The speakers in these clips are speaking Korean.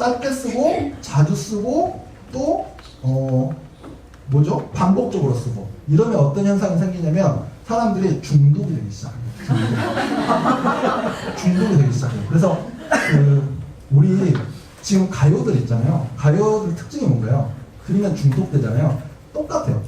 짧게 쓰고 자주 쓰고 또 뭐죠? 반복적으로 쓰고 이러면 어떤 현상이 생기냐면 사람들이 중독이 되기 시작해요. 중독이 되기 시작해요. 그래서 우리 지금 가요들 있잖아요. 가요들 특징이 뭔가요? 들으면 중독되잖아요. 똑같아요.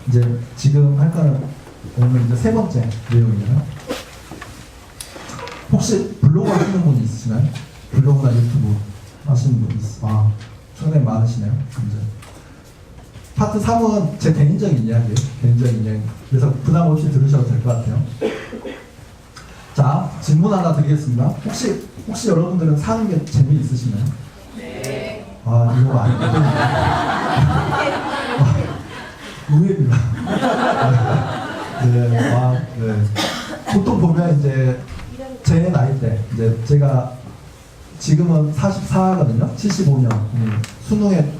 이제 지금 할 거는 오늘 이제 세 번째 내용이에요. 혹시 블로그 하시는 분 있으시나요? 블로그나 유튜브 하시는 분 있어요? 상당히 많으시네요. 이제 파트 3은 제 개인적인 이야기예요. 개인적인 이야기. 그래서 부담 없이 들으셔도 될 것 같아요. 자, 질문 하나 드리겠습니다. 혹시 여러분들은 사는 게 재미있으시나요? 네. 이거 아니거든요. 의외입니다. 네, 네. 보통 보면 이제 제 나이 때, 이제 제가 지금은 44거든요. 75년. 수능의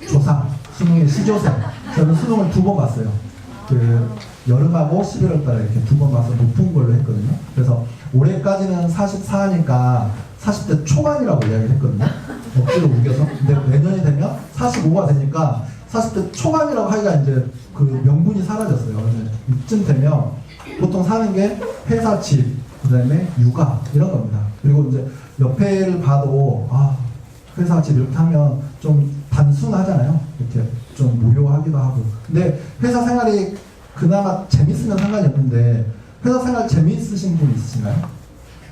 조상, 수능의 시조생. 저는 수능을 2번 봤어요. 여름하고 11월 달에 이렇게 2번 봐서 높은 걸로 했거든요. 그래서 올해까지는 44니까 40대 초반이라고 이야기를 했거든요. 억지로 우겨서. 근데 내년이 되면 45가 되니까 40대 초반이라고 하기가 이제 그 명분이 사라졌어요. 이쯤 되면 보통 사는 게 회사 집, 그 다음에 육아 이런 겁니다. 그리고 이제 옆에를 봐도 회사 집 이렇게 하면 좀 단순하잖아요. 이렇게 좀 무료하기도 하고. 근데 회사 생활이 그나마 재밌으면 상관이 없는데 회사 생활 재미있으신 분 있으신가요?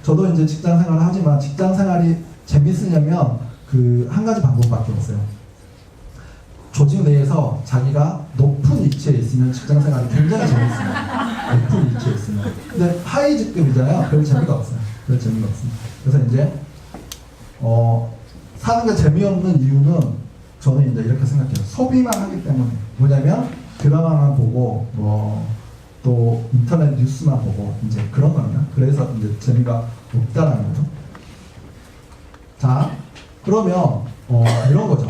저도 이제 직장 생활을 하지만 직장 생활이 재밌으려면 한 가지 방법밖에 없어요. 조직 내에서 자기가 높은 위치에 있으면 직장 생활이 굉장히 재밌습니다. 높은 위치에 있으면. 근데 하위 직급이잖아요. 별 재미가 없어요. 별 재미가 없습니다. 그래서 이제 사는 게 재미없는 이유는 저는 이제 이렇게 생각해요. 소비만 하기 때문에. 뭐냐면 드라마만 보고 또 인터넷 뉴스만 보고 이제 그런 겁니다. 그래서 이제 재미가 없다라는 거죠. 자, 그러면 이런 거죠.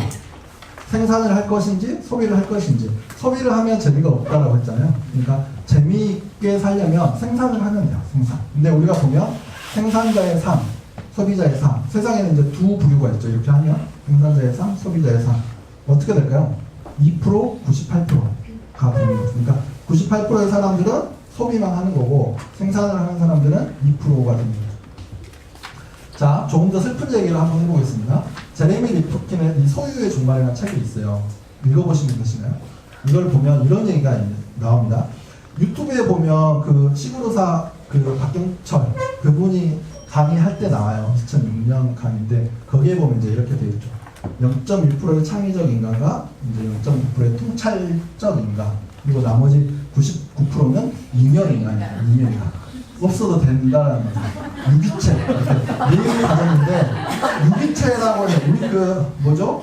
생산을 할 것인지 소비를 할 것인지. 소비를 하면 재미가 없다라고 했잖아요. 그러니까 재미있게 살려면 생산을 하면 돼요. 생산. 근데 우리가 보면 생산자의 삶, 소비자의 삶. 세상에는 이제 두 부류가 있죠. 이렇게 하면 생산자의 삶, 소비자의 삶. 어떻게 될까요? 2%, 98%가 되는 거죠. 그러니까 98%의 사람들은 소비만 하는 거고 생산을 하는 사람들은 2%가 됩니다. 자, 조금 더 슬픈 얘기를 한번 해보겠습니다. 제레미 리프킨의 이 소유의 종말이라는 책이 있어요. 읽어보신 분 계시나요? 이걸 보면 이런 얘기가 나옵니다. 유튜브에 보면 그 시그루사 박경철 그분이 강의할 때 나와요. 2006년 강의인데 거기에 보면 이제 이렇게 되어 있죠. 0.1%의 창의적 인간과 이제 0.9%의 통찰적 인간 그리고 나머지 99%는 인연 인간이에요. 인연 인간. 없어도 된다는 거죠. 유기체. 내용을 가졌는데 유기체라고 해서 우리 뭐죠?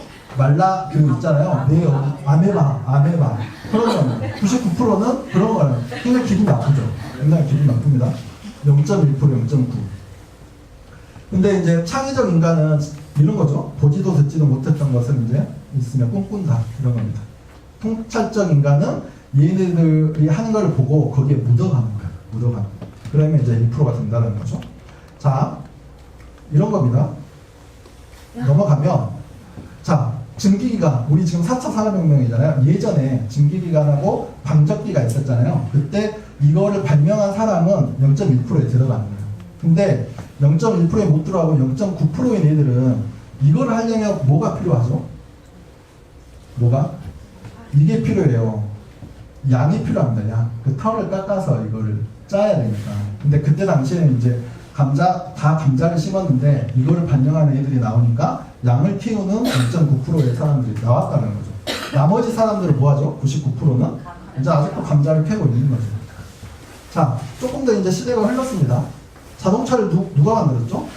있잖아요. 내 아메바 그런 겁니다. 99%는 그런 거예요. 굉장히 기분 나쁘죠. 굉장히 기분 나쁩니다. 0.1%, 0.9. 근데 이제 창의적 인간은 이런 거죠. 보지도 듣지도 못했던 것을 이제 있으면 꿈꾼다. 이런 겁니다. 통찰적 인간은 얘네들이 하는 걸 보고 거기에 묻어가는 거예요. 묻어가는 거예요. 그러면 이제 1%가 된다는 거죠. 자, 이런 겁니다. 넘어가면, 자, 증기기관, 우리 지금 4차 산업혁명이잖아요. 예전에 증기기관하고 방적기가 있었잖아요. 그때 이거를 발명한 사람은 0.1%에 들어가는 거예요. 근데 0.1%에 못 들어가고 0.9%인 애들은 이걸 하려면 뭐가 필요하죠? 뭐가? 이게 필요해요. 양이 필요합니다. 양. 그 털을 깎아서 이거를 짜야 되니까. 근데 그때 당시에는 이제 감자를 심었는데 이거를 발명하는 애들이 나오니까 양을 키우는 0.9%의 사람들이 나왔다는 거죠. 나머지 사람들은 뭐하죠? 99%는 이제 아직도 감자를 캐고 있는 거죠. 자, 조금 더 이제 시대가 흘렀습니다. 자동차를 누가 만들었죠?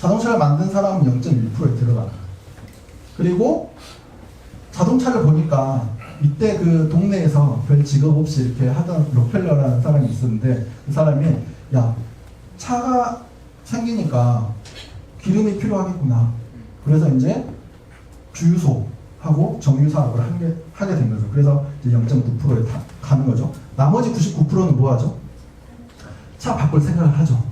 자동차를 만든 사람은 0.1%에 들어가요. 그리고 자동차를 보니까 이때 그 동네에서 별 직업 없이 이렇게 하던 록펠러라는 사람이 있었는데 그 사람이 야, 차가 생기니까 기름이 필요하겠구나. 그래서 이제 주유소하고 정유사업을 하게 된 거죠. 그래서 이제 0.9%에 가는 거죠. 나머지 99%는 뭐 하죠? 차 바꿀 생각을 하죠.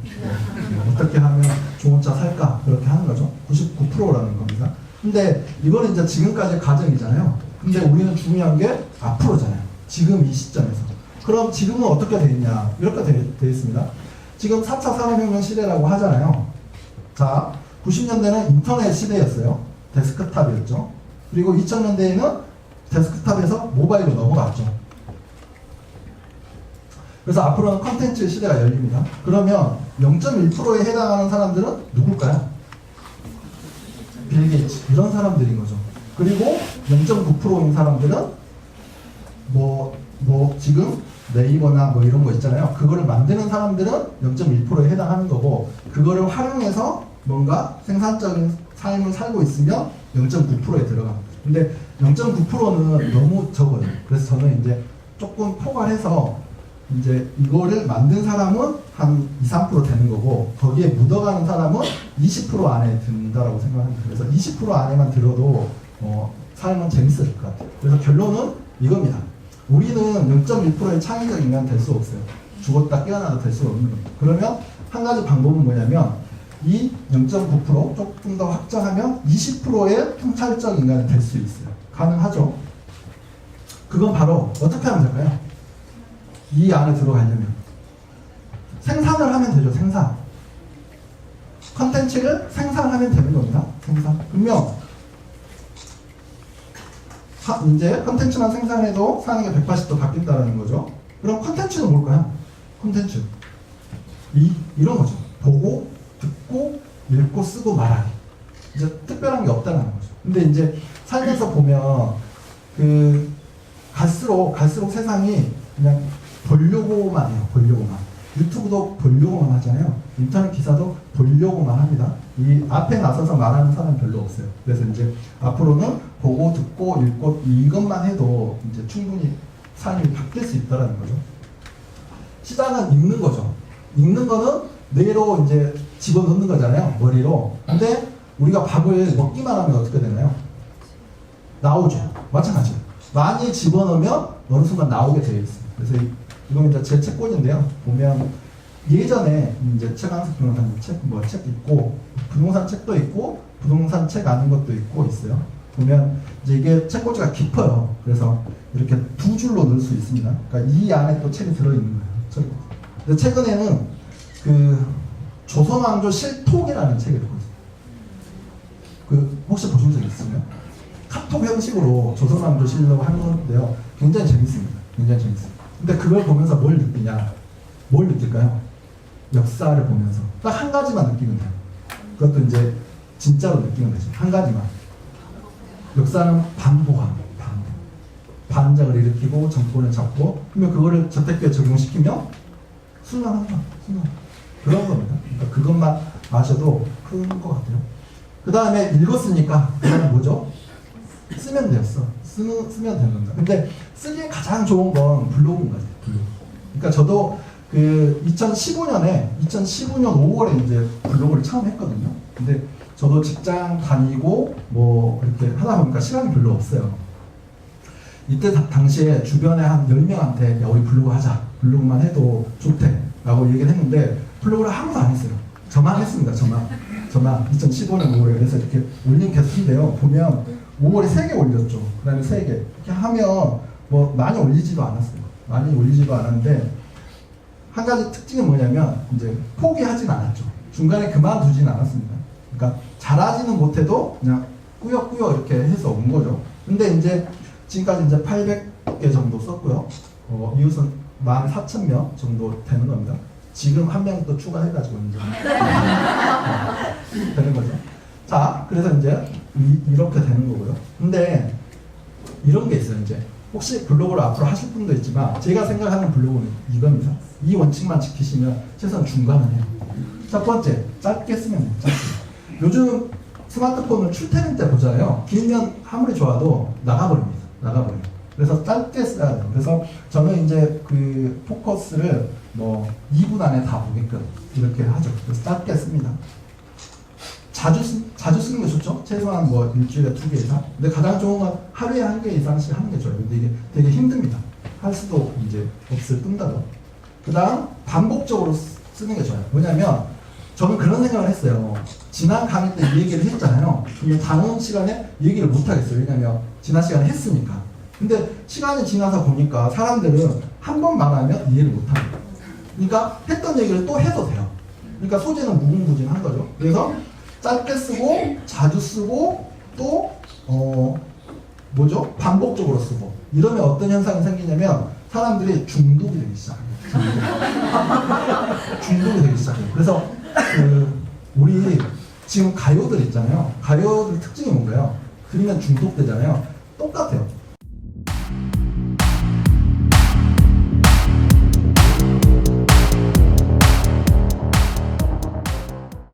어떻게 하면 좋은 차 살까? 그렇게 하는 거죠. 99%라는 겁니다. 근데 이거는 이제 지금까지 가정이잖아요. 근데 우리는 중요한 게 앞으로잖아요. 지금 이 시점에서. 그럼 지금은 어떻게 돼 있냐? 이렇게 돼 있습니다. 지금 4차 산업혁명 시대라고 하잖아요. 자, 90년대는 인터넷 시대였어요. 데스크탑이었죠. 그리고 2000년대에는 데스크탑에서 모바일로 넘어갔죠. 그래서 앞으로는 컨텐츠 시대가 열립니다. 그러면 0.1%에 해당하는 사람들은 누굴까요? 빌 게이츠 이런 사람들인 거죠. 그리고 0.9%인 사람들은 뭐 지금 네이버나 뭐 이런 거 있잖아요. 그거를 만드는 사람들은 0.1%에 해당하는 거고, 그거를 활용해서 뭔가 생산적인 삶을 살고 있으면 0.9%에 들어갑니다. 근데 0.9%는 너무 적어요. 그래서 저는 이제 조금 포괄해서 이제 이거를 만든 사람은 한 2, 3% 되는 거고, 거기에 묻어가는 사람은 20% 안에 든다라고 생각합니다. 그래서 20% 안에만 들어도 삶은 재밌어질 것 같아요. 그래서 결론은 이겁니다. 우리는 0.1%의 창의적 인간 될 수 없어요. 죽었다 깨어나도 될 수 없는 겁니다. 그러면 한 가지 방법은 뭐냐면, 이 0.9% 조금 더 확장하면 20%의 통찰적 인간이 될 수 있어요. 가능하죠? 그건 바로 어떻게 하면 될까요? 이 안에 들어가려면 생산을 하면 되죠. 생산. 컨텐츠를 생산하면 되는 겁니다. 생산. 분명 이제 컨텐츠만 생산해도 사는 게 180도 바뀐다는 거죠. 그럼 컨텐츠는 뭘까요? 컨텐츠 이런 거죠. 보고, 듣고, 읽고, 쓰고, 말하기. 이제 특별한 게 없다는 거죠. 근데 이제 살면서 보면 갈수록 세상이 그냥 보려고만 해요. 보려고만. 유튜브도 보려고만 하잖아요. 인터넷 기사도 보려고만 합니다. 이 앞에 나서서 말하는 사람 별로 없어요. 그래서 이제 앞으로는 보고, 듣고, 읽고 이것만 해도 이제 충분히 삶이 바뀔 수 있다는 거죠. 시작은 읽는 거죠. 읽는 거는 뇌로 이제 집어넣는 거잖아요. 머리로. 근데 우리가 밥을 먹기만 하면 어떻게 되나요? 나오죠. 마찬가지예요. 많이 집어넣으면 어느 순간 나오게 되어 있습니다. 그래서 이건 이제 제 책꽂이인데요. 보면 예전에 이제 최강석 변호사님 책 있고, 부동산 책도 있고, 부동산 책 아는 것도 있어요. 보면 이제 이게 책꽂이가 깊어요. 그래서 이렇게 두 줄로 넣을 수 있습니다. 그러니까 이 안에 또 책이 들어있는 거예요. 근데 최근에는 조선왕조 실톡이라는 책이 있거든요. 혹시 보신 적 있으세요? 카톡 형식으로 조선왕조 실록을 하는 건데요. 굉장히 재밌습니다. 굉장히 재밌습니다. 근데 그걸 보면서 뭘 느끼냐? 뭘 느낄까요? 역사를 보면서 딱 한 가지만 느끼면 돼요. 그것도 이제 진짜로 느끼는 거죠. 한 가지만. 역사는 반복합니다. 반작을 일으키고 정권을 잡고, 그러면 그거를 저택교에 적용시키면 순환한다. 그런 겁니다. 그러니까 그것만 아셔도 큰 것 같아요. 그 다음에 읽었으니까 그 다음에 뭐죠? 쓰면 되었어. 쓰면 되는 겁니다. 근데 쓰기에 가장 좋은 건 블로그인 거죠. 블로그. 그러니까 저도 2015년 5월에 이제 블로그를 처음 했거든요. 근데 저도 직장 다니고 뭐 이렇게 하다 보니까 시간이 별로 없어요. 이때 당시에 주변에 한 10명한테 야, 우리 블로그 하자. 블로그만 해도 좋대. 라고 얘기를 했는데 블로그를 아무도 안 했어요. 저만 했습니다. 저만 2015년 5월에. 그래서 이렇게 올린 개수인데요. 보면 5월에 3개 올렸죠. 그 다음에 3개. 이렇게 하면 뭐 많이 올리지도 않았어요. 많이 올리지도 않았는데 한 가지 특징이 뭐냐면 이제 포기하진 않았죠. 중간에 그만두진 않았습니다. 그러니까 잘하지는 못해도 그냥 꾸역꾸역 이렇게 해서 온 거죠. 근데 이제 지금까지 이제 800개 정도 썼고요. 이웃은 14,000명 정도 되는 겁니다. 지금 한 명 또 추가해가지고 이제 되는 거죠. 자, 그래서 이제 이렇게 되는 거고요. 근데 이런 게 있어요. 이제 혹시 블로그를 앞으로 하실 분도 있지만 제가 생각하는 블로그는 이겁니다. 이 원칙만 지키시면 최소한 중간은 해요. 첫 번째, 짧게 쓰면 돼요. 짧게. 요즘 스마트폰을 출퇴근 때 보잖아요. 길면 아무리 좋아도 나가버립니다. 그래서 짧게 써야 돼요. 그래서 저는 이제 그 포커스를 뭐 2분 안에 다 보게끔 이렇게 하죠. 그래서 짧게 씁니다. 자주 자주 쓰는 게 좋죠. 최소한 뭐 일주일에 2개 이상. 근데 가장 좋은 건 하루에 1개 이상씩 하는 게 좋아요. 근데 이게 되게 힘듭니다. 할 수도 이제 없을 뿐더러. 그다음 반복적으로 쓰는 게 좋아요. 뭐냐면 저는 그런 생각을 했어요. 지난 강의 때 이 얘기를 했잖아요. 근데 다음 시간에 이 얘기를 못 하겠어요. 왜냐면 지난 시간에 했으니까. 근데 시간이 지나서 보니까 사람들은 한 번 말하면 이해를 못 합니다. 그러니까 했던 얘기를 또 해도 돼요. 그러니까 소재는 무궁무진한 거죠. 그래서 짧게 쓰고 자주 쓰고 또 뭐죠? 반복적으로 쓰고 이러면 어떤 현상이 생기냐면 사람들이 중독이 되기 시작해요. 중독이 되기 시작해요. 그래서 우리 지금 가요들 있잖아요. 가요들 특징이 뭔가요? 들으면 중독되잖아요. 똑같아요.